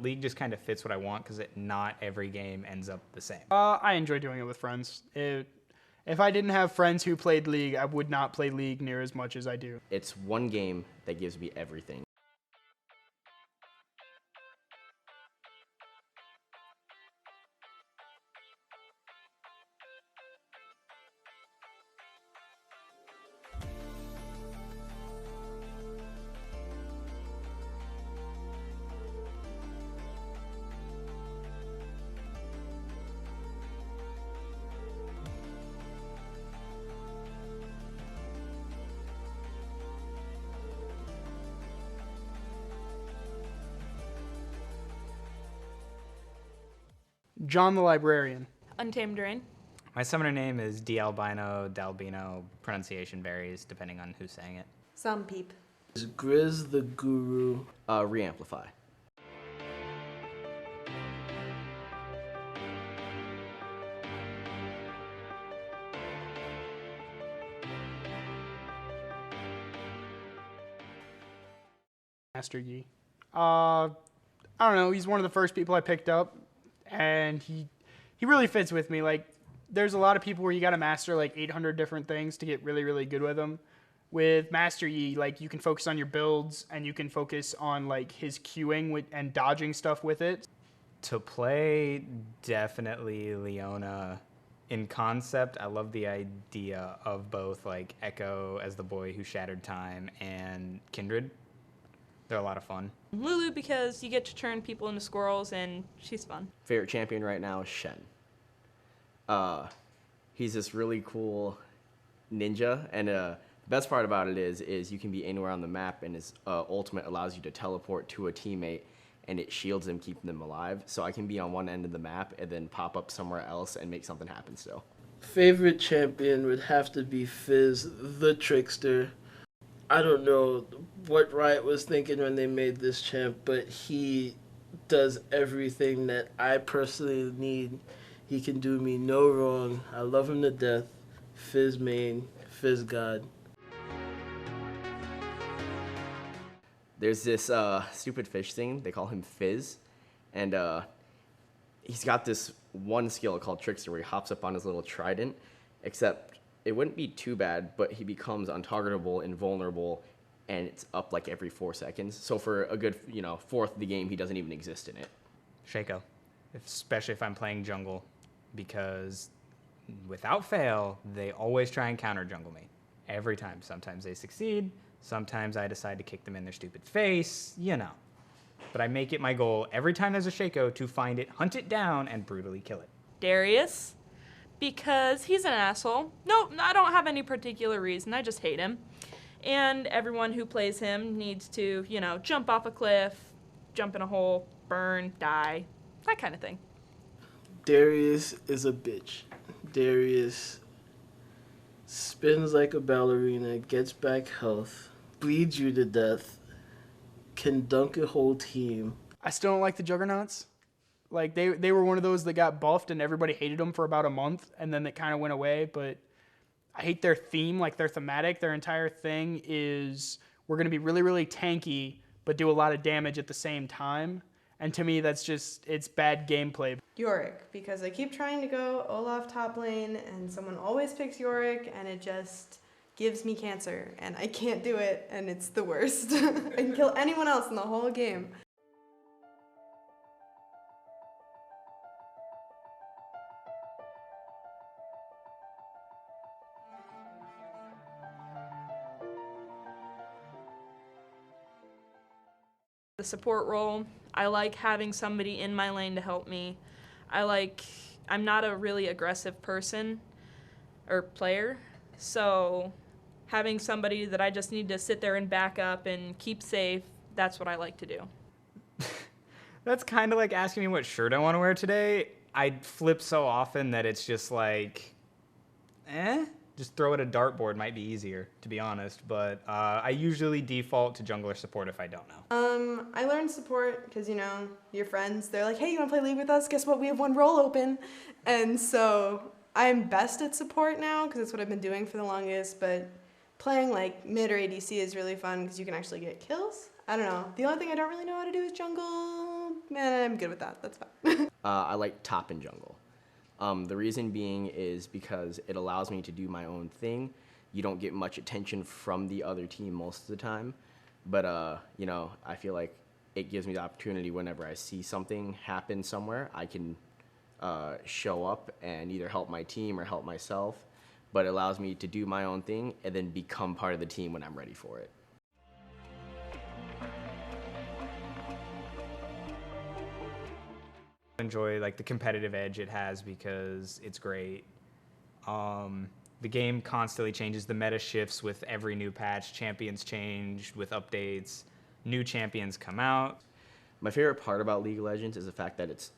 League just kind of fits what I want because not every game ends up the same. I enjoy doing it with friends. If I didn't have friends who played League, I would not play League near as much as I do. It's one game that gives me everything. John the Librarian. Untamed Rain. My summoner name is D'Albino, Dalbino. Pronunciation varies depending on who's saying it. Some peep. Is Grizz the Guru? Reamplify. Master Yi. I don't know. He's one of the first people I picked up, and he really fits with me. Like, there's a lot of people where you got to master like 800 different things to get really, really good with them. With Master Yi, like, you can focus on your builds, and you can focus on like his queuing and dodging stuff with it. To play, definitely Leona. In concept, I love the idea of both like Echo as the boy who shattered time and Kindred. They're a lot of fun. Lulu, because you get to turn people into squirrels, and she's fun. Favorite champion right now is Shen. He's this really cool ninja, and the best part about it is you can be anywhere on the map, and his ultimate allows you to teleport to a teammate, and it shields them, keeping them alive. So I can be on one end of the map and then pop up somewhere else and make something happen still. Favorite champion would have to be Fizz the Trickster. I don't know what Riot was thinking when they made this champ, but he does everything that I personally need. He can do me no wrong. I love him to death. Fizz main, Fizz God. There's this stupid fish thing, they call him Fizz, and he's got this one skill called Trickster where he hops up on his little trident, except it wouldn't be too bad, but he becomes untargetable, invulnerable, and it's up like every 4 seconds. So for a good, fourth of the game, he doesn't even exist in it. Shaco, especially if I'm playing jungle, because without fail, they always try and counter jungle me. Every time. Sometimes they succeed, sometimes I decide to kick them in their stupid face, But I make it my goal every time there's a Shaco to find it, hunt it down, and brutally kill it. Darius, because he's an asshole. Nope, I don't have any particular reason. I just hate him. And everyone who plays him needs to, jump off a cliff, jump in a hole, burn, die, that kind of thing. Darius is a bitch. Darius spins like a ballerina, gets back health, bleeds you to death, can dunk a whole team. I still don't like the Juggernauts. Like, they were one of those that got buffed and everybody hated them for about a month, and then it kind of went away. But I hate their theme, like their thematic. Their entire thing is we're going to be really, really tanky, but do a lot of damage at the same time. And to me, that's just, it's bad gameplay. Yorick, because I keep trying to go Olaf top lane, and someone always picks Yorick, and it just gives me cancer, and I can't do it, and it's the worst. I can kill anyone else in the whole game. The support role, I like having somebody in my lane to help me. I'm not a really aggressive person or player, so having somebody that I just need to sit there and back up and keep safe, that's what I like to do. That's kind of like asking me what shirt I want to wear today. I flip so often that it's just like, just throw it a dartboard might be easier, to be honest. But I usually default to jungler support if I don't know. I learned support because, your friends, they're like, hey, you want to play League with us? Guess what? We have one role open. And so I'm best at support now because that's what I've been doing for the longest. But playing like mid or ADC is really fun because you can actually get kills. I don't know. The only thing I don't really know how to do is jungle. Man, I'm good with that. That's fine. I like top and jungle. The reason being is because it allows me to do my own thing. You don't get much attention from the other team most of the time, but you know, I feel like it gives me the opportunity whenever I see something happen somewhere, I can show up and either help my team or help myself, but it allows me to do my own thing and then become part of the team when I'm ready for it. Enjoy like the competitive edge it has because it's great. The game constantly changes. The meta shifts with every new patch. Champions change with updates. New champions come out. My favorite part about League of Legends is the fact that it's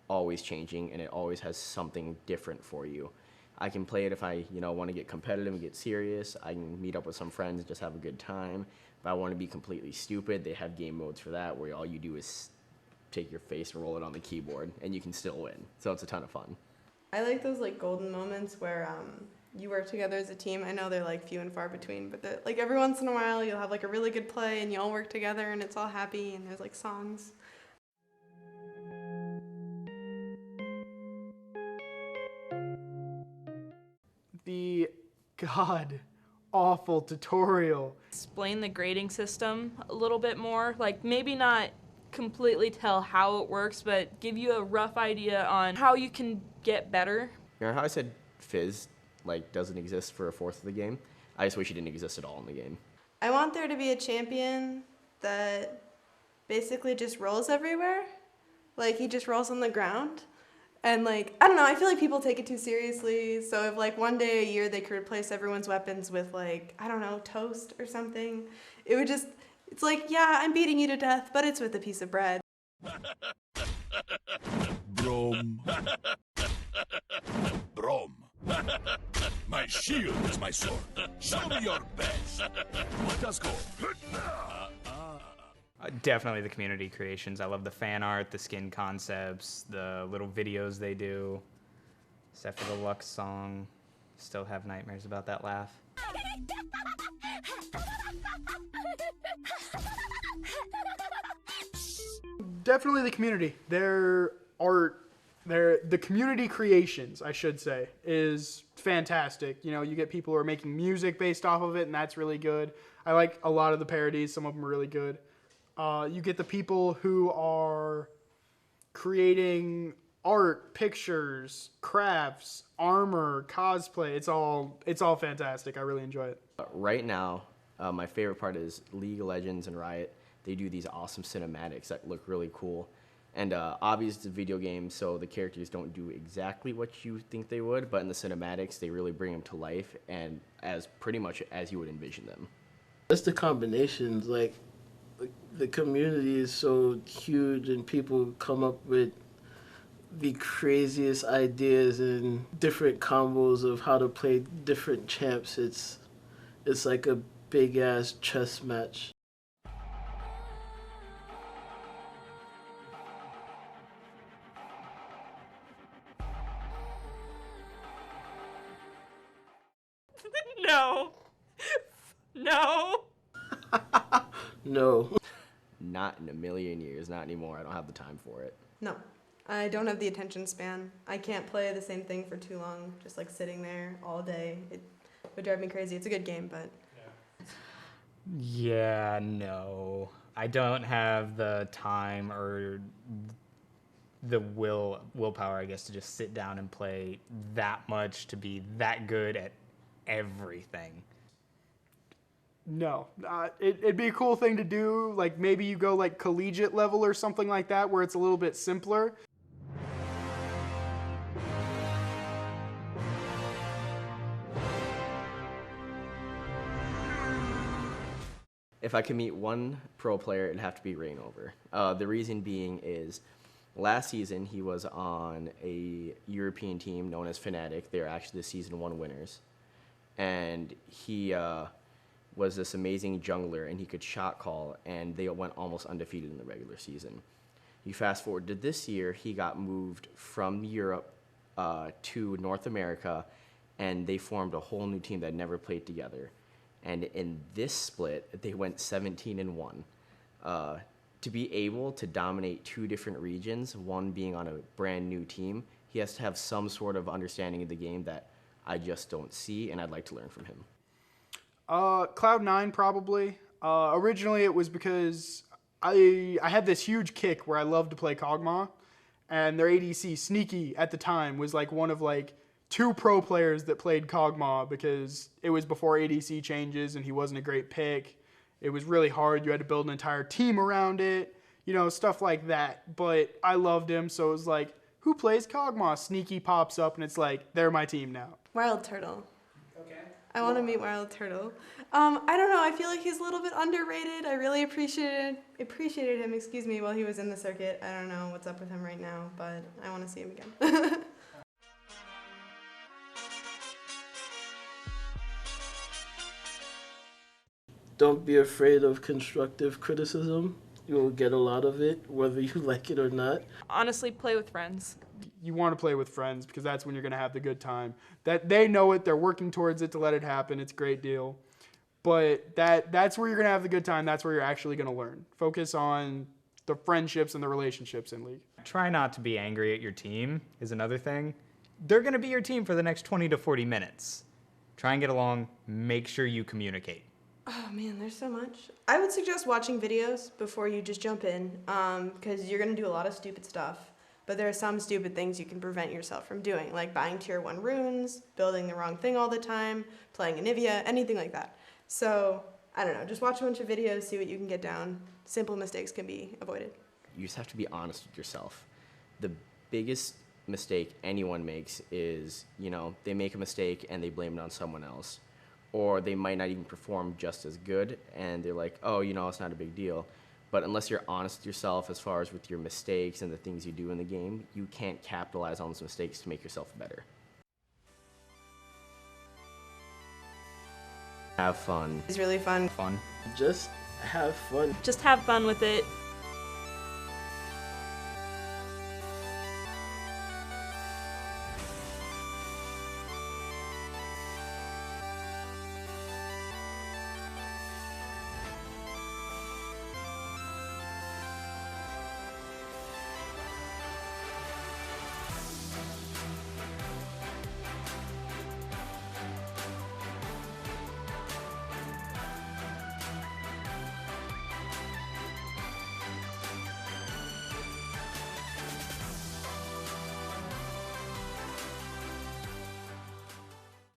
always changing and it always has something different for you. I can play it if I, want to get competitive and get serious. I can meet up with some friends and just have a good time. If I want to be completely stupid, they have game modes for that where all you do is take your face and roll it on the keyboard and you can still win. So it's a ton of fun. I like those like golden moments where you work together as a team. I know they're like few and far between, but like every once in a while you'll have like a really good play and you all work together and it's all happy and there's like songs. The god awful tutorial. Explain the grading system a little bit more. Like maybe not completely tell how it works, but give you a rough idea on how you can get better. You know how I said Fizz doesn't exist for a fourth of the game? I just wish he didn't exist at all in the game. I want there to be a champion that basically just rolls everywhere. Like he just rolls on the ground. And I don't know, I feel like people take it too seriously. So if one day a year they could replace everyone's weapons with I don't know, toast or something, it would just, it's yeah, I'm beating you to death, but it's with a piece of bread. Brom. Brom. My shield is my sword. Show me your best. Let us go. Definitely the community creations. I love the fan art, the skin concepts, the little videos they do. Except for the Lux song. Still have nightmares about that laugh. Definitely the community. Their art, the community creations, I should say, is fantastic. You get people who are making music based off of it, and that's really good. I like a lot of the parodies. Some of them are really good. You get the people who are creating art, pictures, crafts, armor, cosplay. It's all fantastic. I really enjoy it. Right now, my favorite part is League of Legends and Riot. They do these awesome cinematics that look really cool. And obviously it's a video game, so the characters don't do exactly what you think they would, but in the cinematics, they really bring them to life and as pretty much as you would envision them. That's the combinations. The community is so huge and people come up with the craziest ideas and different combos of how to play different champs. It's like a big ass chess match. No. No. No. Not in a million years, not anymore. I don't have the time for it. No, I don't have the attention span. I can't play the same thing for too long, just sitting there all day. It would drive me crazy. It's a good game, but... Yeah, no. I don't have the time or the willpower, I guess, to just sit down and play that much to be that good at everything. No, it'd be a cool thing to do. Maybe you go collegiate level or something like that, where it's a little bit simpler. If I could meet one pro player, it'd have to be Reignover. The reason being is last season he was on a European team known as Fnatic. They're actually the season 1 winners. And he was this amazing jungler, and he could shot call, and they went almost undefeated in the regular season. You fast forward to this year, he got moved from Europe to North America, and they formed a whole new team that never played together. And in this split, they went 17-1. to be able to dominate 2 different regions, one being on a brand new team, he has to have some sort of understanding of the game that I just don't see, and I'd like to learn from him. Cloud9 probably. Originally it was because I had this huge kick where I loved to play Kog'Maw, and their ADC Sneaky at the time was like one of like 2 pro players that played Kog'Maw because it was before ADC changes and he wasn't a great pick. It was really hard. You had to build an entire team around it, you know, stuff like that. But I loved him, so it was like, who plays Kog'Maw? Sneaky pops up and it's like, they're my team now. Wild Turtle. Okay. I want to meet Wild Turtle. I don't know. I feel like he's a little bit underrated. I really appreciated him, while he was in the circuit. I don't know what's up with him right now, but I want to see him again. Don't be afraid of constructive criticism. You will get a lot of it, whether you like it or not. Honestly, play with friends. You want to play with friends because that's when you're going to have the good time. That they know it, they're working towards it to let it happen. It's a great deal. But that's where you're going to have the good time. That's where you're actually going to learn. Focus on the friendships and the relationships in League. Try not to be angry at your team is another thing. They're going to be your team for the next 20 to 40 minutes. Try and get along. Make sure you communicate. Oh man, there's so much. I would suggest watching videos before you just jump in, because you're gonna do a lot of stupid stuff. But there are some stupid things you can prevent yourself from doing, like buying tier 1 runes, building the wrong thing all the time, playing Anivia, anything like that. So, I don't know, just watch a bunch of videos, see what you can get down. Simple mistakes can be avoided. You just have to be honest with yourself. The biggest mistake anyone makes is, you know, they make a mistake and they blame it on someone else. Or they might not even perform just as good, and they're like, oh, you know, it's not a big deal. But unless you're honest with yourself as far as with your mistakes and the things you do in the game, you can't capitalize on those mistakes to make yourself better. Have fun. It's really fun. Fun. Just have fun. Just have fun with it.